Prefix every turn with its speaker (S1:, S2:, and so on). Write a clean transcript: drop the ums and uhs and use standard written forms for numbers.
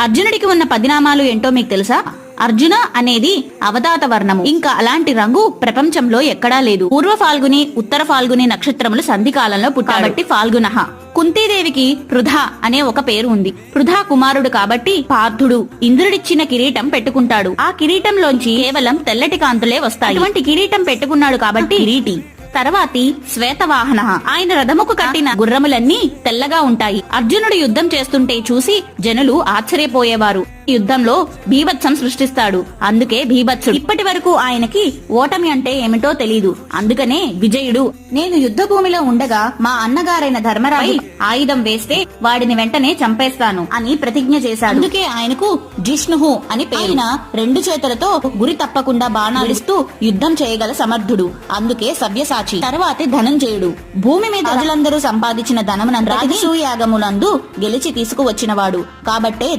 S1: అర్జునుడికి ఉన్న 10 నామాలు ఏంటో మీకు తెలుసా? అర్జున అనేది అవతాత వర్ణము. ఇంకా అలాంటి రంగు ప్రపంచంలో ఎక్కడా లేదు. పూర్వ ఫాల్గుని, ఉత్తర ఫాల్గుని నక్షత్రములు సంధి కాలంలో పుట్టాడు కాబట్టి ఫాల్గునః. కుంతీదేవికి పృథ అనే ఒక పేరు ఉంది. పృథ కుమారుడు కాబట్టి పార్థుడు ఇంద్రుడిచ్చిన కిరీటం పెట్టుకుంటాడు. ఆ కిరీటంలోంచి కేవలం తెల్లటి కాంతులే వస్తాయి. అటువంటి కిరీటం పెట్టుకున్నాడు కాబట్టి కిరీటి. తర్వాతి శ్వేతవాహన. ఆయన రథముకు కట్టిన గుర్రములన్నీ తెల్లగా ఉంటాయి. అర్జునుడు యుద్ధం చేస్తుంటే చూసి జనులు ఆశ్చర్యపోయేవారు. యుద్ధంలో భీభత్సం సృష్టిస్తాడు, అందుకే భీభత్సుడు. ఇప్పటి వరకు ఆయనకి ఓటమి అంటే ఏమిటో తెలీదు, అందుకనే విజయుడు. నేను యుద్ధ భూమిలో ఉండగా మా అన్నగారైన ధర్మరాజు ఆయుధం వేస్తే వాడిని వెంటనే చంపేస్తాను అని ప్రతిజ్ఞ చేశాడు. అందుకే ఆయనకు జిష్ణుహు అని పేరు. ఆయన 2 చేతులతో గురి తప్పకుండా బాణాలిస్తూ యుద్ధం చేయగల సమర్థుడు, అందుకే సవ్యసాచి. తర్వాతే ధనంజయుడు. భూమి మీద రాజులందరూ సంపాదించిన ధనమునంతా రాజసూయాగములందు గెలిచి తీసుకువచ్చినవాడు కాబట్టే